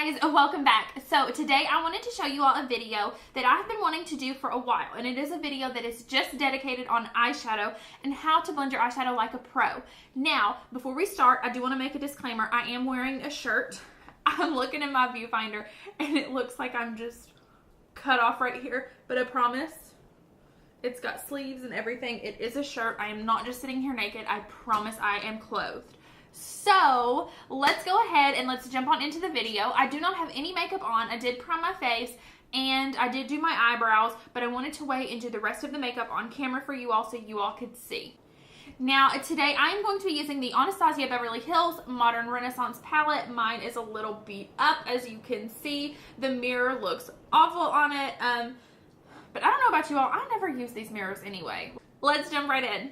guys, welcome back. So today I wanted to show you all a video that I have been wanting to do for a while, and it is a video that is just dedicated on eyeshadow and how to blend your eyeshadow like a pro. Now, before we start, I do want to make a disclaimer. I am wearing a shirt. I'm looking in my viewfinder and it looks like I'm just cut off right here, but I promise it's got sleeves and everything. It is a shirt. I am not just sitting here naked. I promise I am clothed. So let's go ahead and let's jump on into the video. I do not have any makeup on. I did prime my face and I did do my eyebrows, but I wanted to wait and do the rest of the makeup on camera for you all so you all could see. Now today I am going to be using the Anastasia Beverly Hills Modern Renaissance palette. Mine is a little beat up, as you can see. The mirror looks awful on it, but I don't know about you all. I never use these mirrors anyway. Let's jump right in.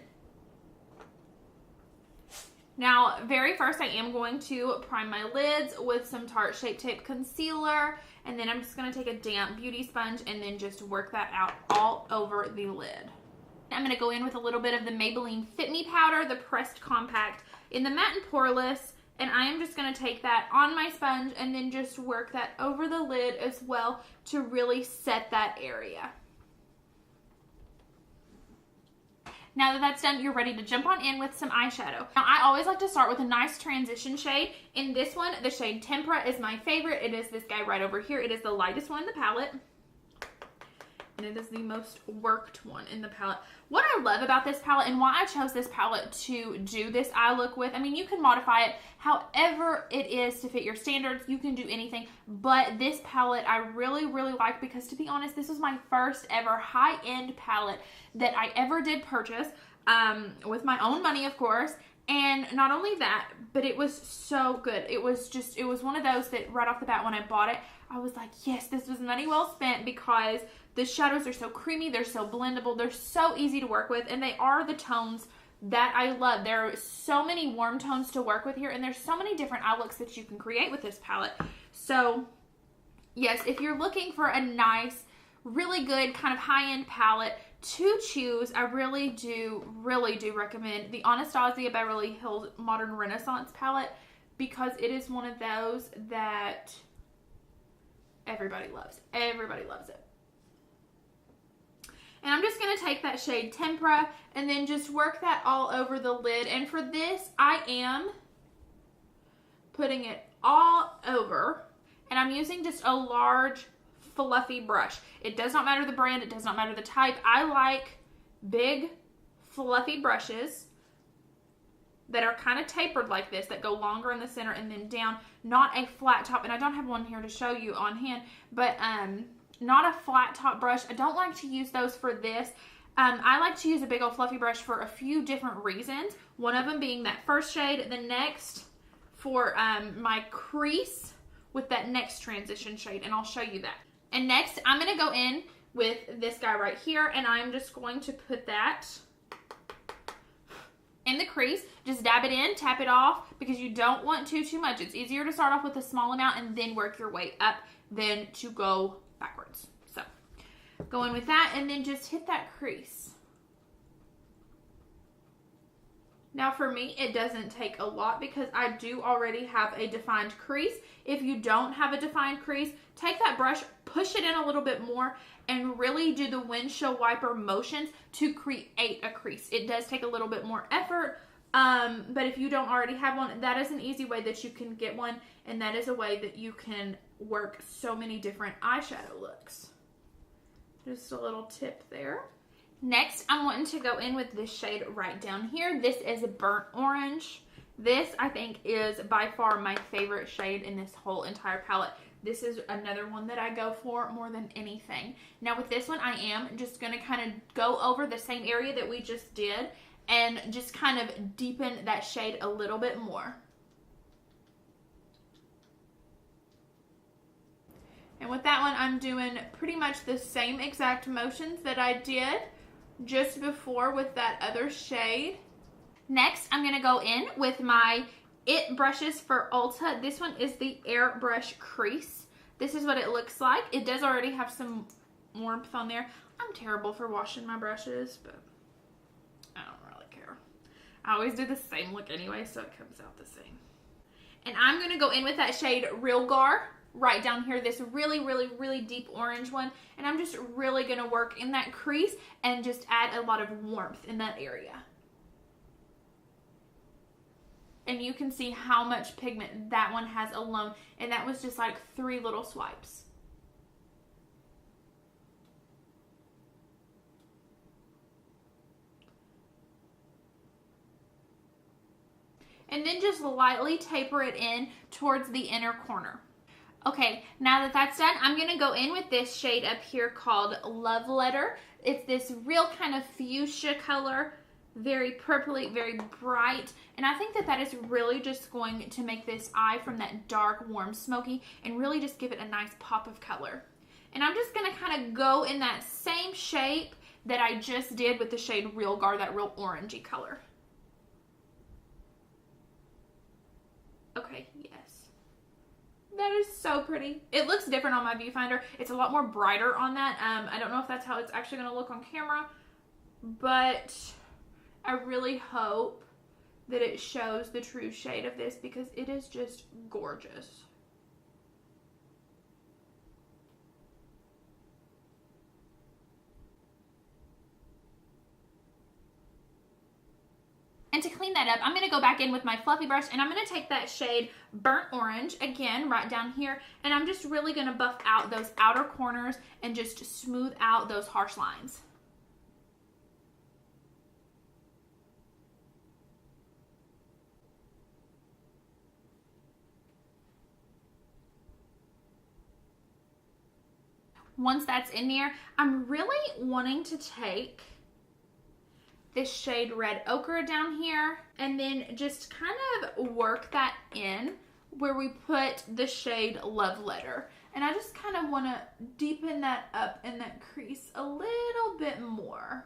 Now, very first, I am going to prime my lids with some Tarte Shape Tape Concealer, and then I'm just going to take a damp beauty sponge and then just work that out all over the lid. I'm going to go in with a little bit of the Maybelline Fit Me Powder, the Pressed Compact, in the Matte and Poreless, and I am just going to take that on my sponge and then just work that over the lid as well to really set that area. Now that that's done, you're ready to jump on in with some eyeshadow. Now, I always like to start with a nice transition shade. In this one, the shade Tempera is my favorite. It is this guy right over here. It is the lightest one in the palette, and it is the most worked one in the palette. What I love about this palette and why I chose this palette to do this eye look with, I mean, you can modify it however it is to fit your standards. You can do anything, but this palette I really, really like because, to be honest, this was my first ever high-end palette that I ever did purchase, with my own money, of course. And not only that, but it was so good. It was one of those that right off the bat when I bought it, I was like, yes, this was money well spent, because the shadows are so creamy, they're so blendable, they're so easy to work with, and they are the tones that I love. There are so many warm tones to work with here, and there's so many different eye looks that you can create with this palette. So yes, if you're looking for a nice, really good kind of high-end palette to choose, I really do recommend the Anastasia Beverly Hills Modern Renaissance palette, because it is one of those that everybody loves. Everybody loves it. And I'm just going to take that shade Tempera and then just work that all over the lid. And for this, I am putting it all over. And I'm using just a large, fluffy brush. It does not matter the brand. It does not matter the type. I like big, fluffy brushes that are kind of tapered like this, that go longer in the center and then down. Not a flat top. And I don't have one here to show you on hand, but not a flat top brush. I don't like to use those for this. I like to use a big old fluffy brush for a few different reasons. One of them being that first shade. The next for my crease with that next transition shade, and I'll show you that. And next, I'm going to go in with this guy right here, and I'm just going to put that in the crease. Just dab it in, tap it off, because you don't want too much. It's easier to start off with a small amount and then work your way up than to go backwards. So go in with that and then just hit that crease. Now for me, it doesn't take a lot because I do already have a defined crease. If you don't have a defined crease, take that brush, push it in a little bit more, and really do the windshield wiper motions to create a crease. It does take a little bit more effort, but if you don't already have one, that is an easy way that you can get one, and that is a way that you can work so many different eyeshadow looks. Just a little tip there. Next, I'm wanting to go in with this shade right down here. This is Burnt Orange. This, I think, is by far my favorite shade in this whole entire palette. This is another one that I go for more than anything. Now with this one, I am just going to kind of go over the same area that we just did and just kind of deepen that shade a little bit more. And with that one, I'm doing pretty much the same exact motions that I did just before with that other shade. Next, I'm going to go in with my It brushes for Ulta. This one is the Airbrush Crease. This is what it looks like. It does already have some warmth on there. I'm terrible for washing my brushes, but I don't really care. I always do the same look anyway, so it comes out the same. And I'm going to go in with that shade Real Gar. right down here, this really, really, really deep orange one. And I'm just really going to work in that crease and just add a lot of warmth in that area. And you can see how much pigment that one has alone. And that was just like 3 little swipes. And then just lightly taper it in towards the inner corner. Okay, now that that's done, I'm going to go in with this shade up here called Love Letter. It's this real kind of fuchsia color. Very purpley, very bright, and I think that that is really just going to make this eye from that dark, warm, smoky, and really just give it a nice pop of color. And I'm just going to kind of go in that same shape that I just did with the shade Real Gar, that real orangey color. Okay, yes. That is so pretty. It looks different on my viewfinder. It's a lot more brighter on that. I don't know if that's how it's actually going to look on camera, but I really hope that it shows the true shade of this because it is just gorgeous. And to clean that up, I'm going to go back in with my fluffy brush and I'm going to take that shade Burnt Orange, again, right down here, and I'm just really going to buff out those outer corners and just smooth out those harsh lines. Once that's in there, I'm really wanting to take this shade Red Ochre down here and then just kind of work that in where we put the shade Love Letter. And I just kind of want to deepen that up in that crease a little bit more.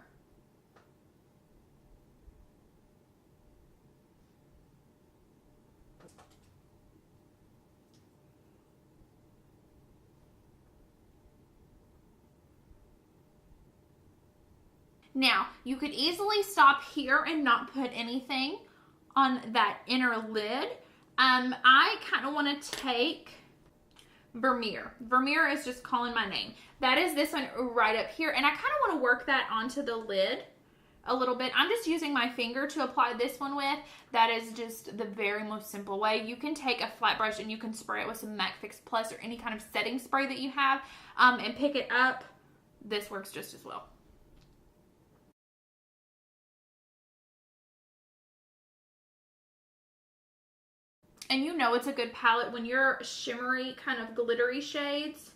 Now, you could easily stop here and not put anything on that inner lid. I kind of want to take Vermeer. Vermeer is just calling my name. That is this one right up here. And I kind of want to work that onto the lid a little bit. I'm just using my finger to apply this one with. That is just the very most simple way. You can take a flat brush and you can spray it with some MAC Fix Plus or any kind of setting spray that you have and pick it up. This works just as well. And you know it's a good palette when your shimmery, kind of glittery shades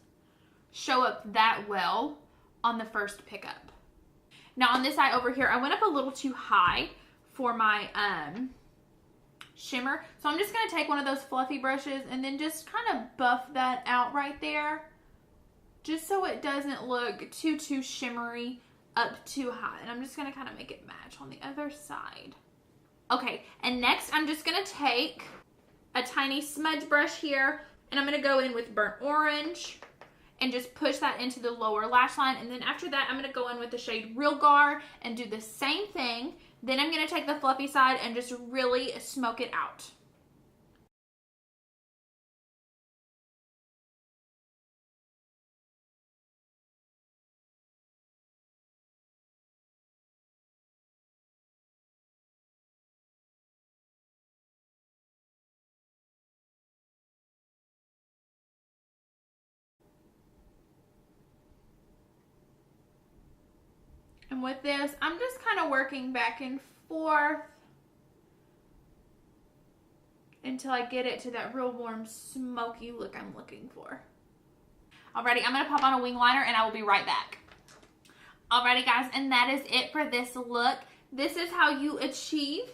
show up that well on the first pickup. Now on this eye over here, I went up a little too high for my shimmer. So I'm just going to take one of those fluffy brushes and then just kind of buff that out right there. Just so it doesn't look too shimmery up too high. And I'm just going to kind of make it match on the other side. Okay, and next I'm just going to take a tiny smudge brush here, and I'm going to go in with Burnt Orange and just push that into the lower lash line. And then after that, I'm going to go in with the shade Real Gar and do the same thing. Then I'm going to take the fluffy side and just really smoke it out. And with this, I'm just kind of working back and forth until I get it to that real warm, smoky look I'm looking for. Alrighty, I'm going to pop on a wing liner and I will be right back. Alrighty guys, and that is it for this look. This is how you achieve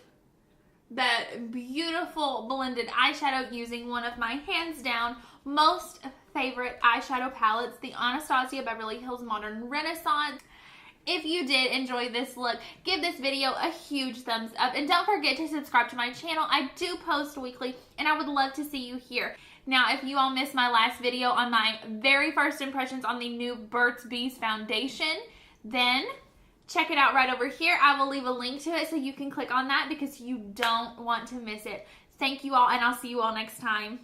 that beautiful blended eyeshadow using one of my hands down most favorite eyeshadow palettes, the Anastasia Beverly Hills Modern Renaissance. If you did enjoy this look, give this video a huge thumbs up and don't forget to subscribe to my channel. I do post weekly and I would love to see you here. Now, if you all missed my last video on my very first impressions on the new Burt's Bees foundation, then check it out right over here. I will leave a link to it so you can click on that because you don't want to miss it. Thank you all and I'll see you all next time.